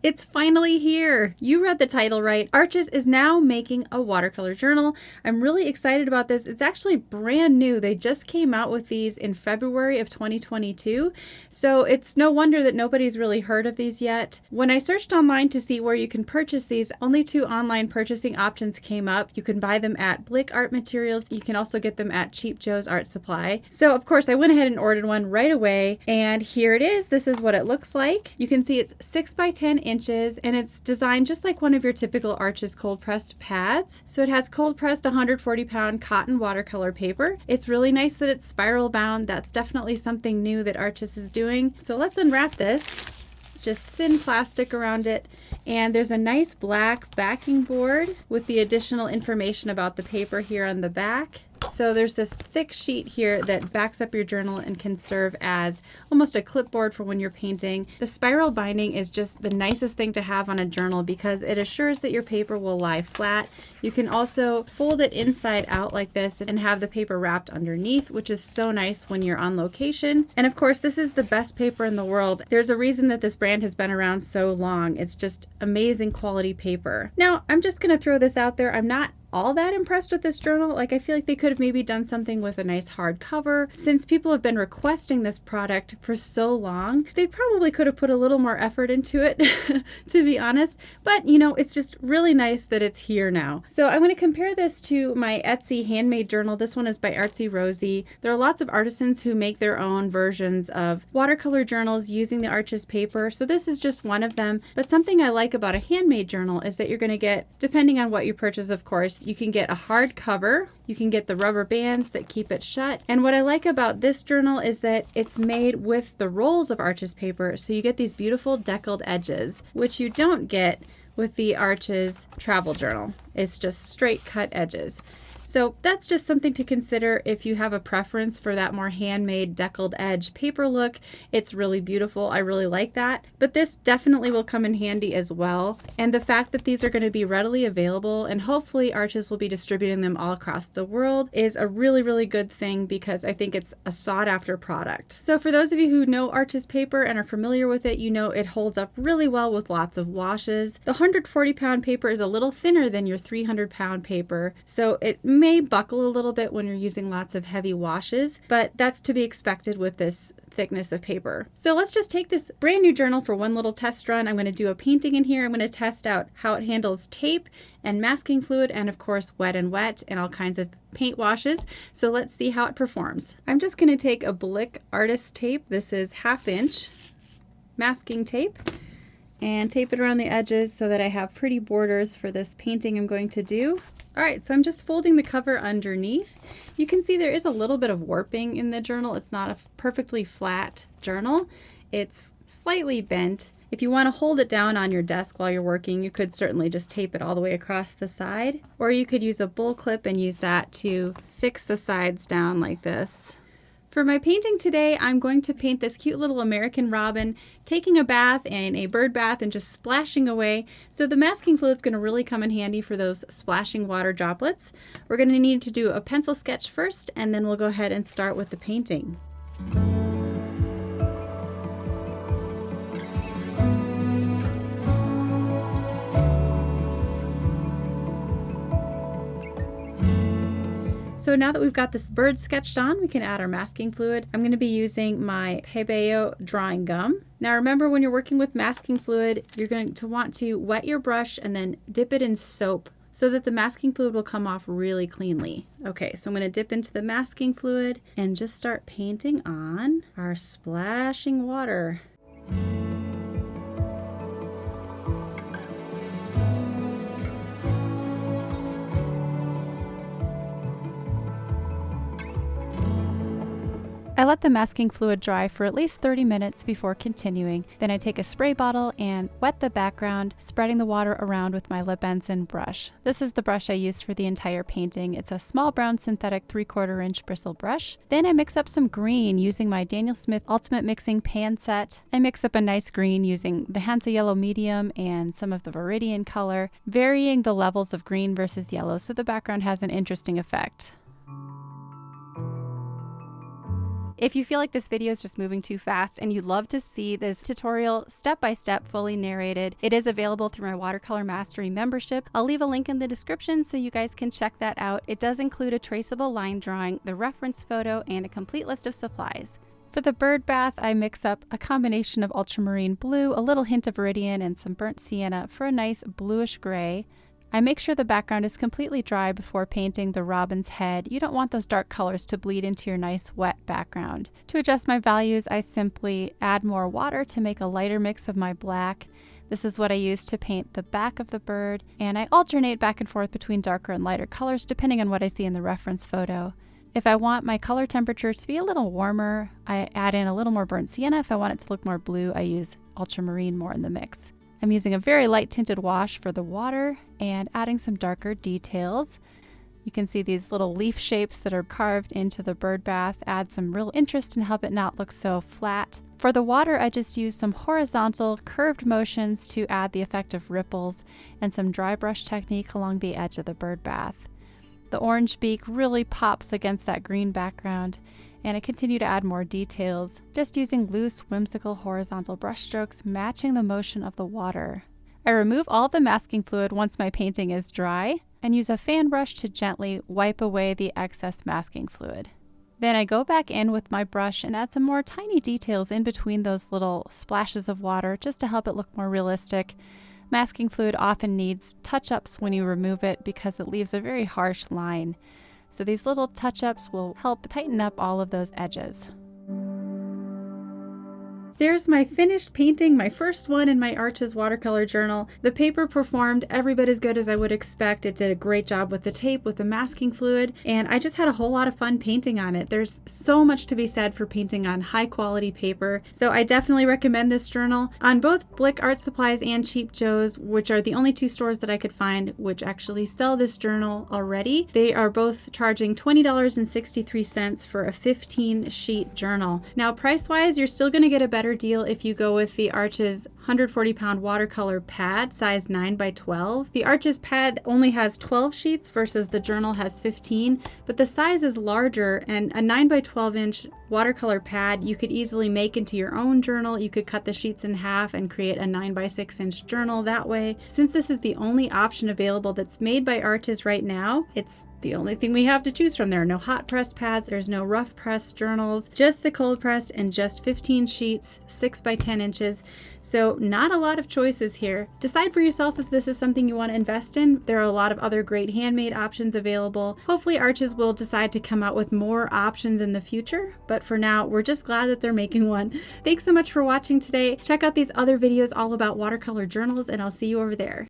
It's finally here. You read the title right. Arches is now making a watercolor journal. I'm really excited about this. It's actually brand new. They just came out with these in February of 2022. So it's no wonder that nobody's really heard of these yet. When I searched online to see where you can purchase these, only 2 online purchasing options came up. You can buy them at Blick Art Materials. You can also get them at Cheap Joe's Art Supply. So of course I went ahead and ordered one right away. And here it is. This is what it looks like. You can see it's 6 by 10 inches and it's designed just like one of your typical Arches cold pressed pads. So it has cold pressed 140-pound cotton watercolor paper. It's really nice that it's spiral bound. That's definitely something new that Arches is doing. So let's unwrap this. It's just thin plastic around it. And there's a nice black backing board with the additional information about the paper here on the back. So there's this thick sheet here that backs up your journal and can serve as almost a clipboard for when you're painting. The spiral binding is just the nicest thing to have on a journal because it assures that your paper will lie flat. You can also fold it inside out like this and have the paper wrapped underneath, which is so nice when you're on location. And of course, this is the best paper in the world. There's a reason that this brand has been around so long. It's just amazing quality paper. Now, I'm just going to throw this out there. I'm not all that impressed with this journal. Like, I feel like they could have maybe done something with a nice hard cover. Since people have been requesting this product for so long, they probably could have put a little more effort into it, to be honest. But, you know, it's just really nice that it's here now. So I'm going to compare this to my Etsy handmade journal. This one is by Artsy Rosie. There are lots of artisans who make their own versions of watercolor journals using the Arches paper. So this is just one of them. But something I like about a handmade journal is that you're going to get, depending on what you purchase, of course, you can get a hard cover, you can get the rubber bands that keep it shut. And what I like about this journal is that it's made with the rolls of Arches paper, so you get these beautiful deckled edges, which you don't get with the Arches travel journal. It's just straight cut edges. So that's just something to consider if you have a preference for that more handmade deckled edge paper look. It's really beautiful. I really like that. But this definitely will come in handy as well. And the fact that these are going to be readily available and hopefully Arches will be distributing them all across the world is a really, really good thing because I think it's a sought after product. So for those of you who know Arches paper and are familiar with it, you know it holds up really well with lots of washes. The 140-pound paper is a little thinner than your 300-pound paper, so it may buckle a little bit when you're using lots of heavy washes, but that's to be expected with this thickness of paper. So let's just take this brand new journal for one little test run. I'm going to do a painting in here. I'm going to test out how it handles tape and masking fluid and of course wet and all kinds of paint washes. So let's see how it performs. I'm just going to take a Blick Artist tape. This is 1/2 inch masking tape and tape it around the edges so that I have pretty borders for this painting I'm going to do. All right, so I'm just folding the cover underneath. You can see there is a little bit of warping in the journal. It's not a perfectly flat journal. It's slightly bent. If you want to hold it down on your desk while you're working, you could certainly just tape it all the way across the side. Or you could use a bull clip and use that to fix the sides down like this. For my painting today, I'm going to paint this cute little American robin taking a bath in a bird bath and just splashing away. So the masking fluid is going to really come in handy for those splashing water droplets. We're going to need to do a pencil sketch first, and then we'll go ahead and start with the painting. So now that we've got this bird sketched on, we can add our masking fluid. I'm going to be using my Pebeo drawing gum. Now remember, when you're working with masking fluid, you're going to want to wet your brush and then dip it in soap so that the masking fluid will come off really cleanly. Okay, so I'm going to dip into the masking fluid and just start painting on our splashing water. I let the masking fluid dry for at least 30 minutes before continuing. Then I take a spray bottle and wet the background, spreading the water around with my Libenson brush. This is the brush I used for the entire painting. It's a small brown synthetic 3/4 inch bristle brush. Then I mix up some green using my Daniel Smith Ultimate Mixing Pan Set. I mix up a nice green using the Hansa Yellow Medium and some of the Viridian color, varying the levels of green versus yellow so the background has an interesting effect. If you feel like this video is just moving too fast and you'd love to see this tutorial step-by-step fully narrated, it is available through my Watercolor Mastery membership. I'll leave a link in the description so you guys can check that out. It does include a traceable line drawing, the reference photo, and a complete list of supplies. For the bird bath, I mix up a combination of ultramarine blue, a little hint of iridium, and some burnt sienna for a nice bluish gray. I make sure the background is completely dry before painting the robin's head. You don't want those dark colors to bleed into your nice wet background. To adjust my values, I simply add more water to make a lighter mix of my black. This is what I use to paint the back of the bird, and I alternate back and forth between darker and lighter colors depending on what I see in the reference photo. If I want my color temperature to be a little warmer, I add in a little more burnt sienna. If I want it to look more blue, I use ultramarine more in the mix. I'm using a very light tinted wash for the water and adding some darker details. You can see these little leaf shapes that are carved into the bird bath add some real interest and help it not look so flat. For the water, I just use some horizontal curved motions to add the effect of ripples and some dry brush technique along the edge of the bird bath. The orange beak really pops against that green background, and I continue to add more details, just using loose, whimsical horizontal brushstrokes matching the motion of the water. I remove all the masking fluid once my painting is dry and use a fan brush to gently wipe away the excess masking fluid. Then I go back in with my brush and add some more tiny details in between those little splashes of water just to help it look more realistic. Masking fluid often needs touch-ups when you remove it because it leaves a very harsh line. So these little touch-ups will help tighten up all of those edges. There's my finished painting, my first one in my Arches watercolor journal. The paper performed every bit as good as I would expect. It did a great job with the tape, with the masking fluid, and I just had a whole lot of fun painting on it. There's so much to be said for painting on high quality paper, so I definitely recommend this journal. On both Blick Art Supplies and Cheap Joe's, which are the only two stores that I could find which actually sell this journal already, they are both charging $20.63 for a 15 sheet journal. Now price-wise, you're still going to get a better deal if you go with the Arches 140-pound watercolor pad, size 9x12. The Arches pad only has 12 sheets versus the journal has 15, but the size is larger, and a 9x12 inch watercolor pad you could easily make into your own journal. You could cut the sheets in half and create a 9x6 inch journal that way. Since this is the only option available that's made by Arches right now, it's the only thing we have to choose from. There are no hot pressed pads, there's no rough pressed journals, just the cold pressed and just 15 sheets, 6x10 inches. So not a lot of choices here. Decide for yourself if this is something you want to invest in. There are a lot of other great handmade options available. Hopefully Arches will decide to come out with more options in the future, but for now, we're just glad that they're making one. Thanks so much for watching today. Check out these other videos all about watercolor journals, and I'll see you over there.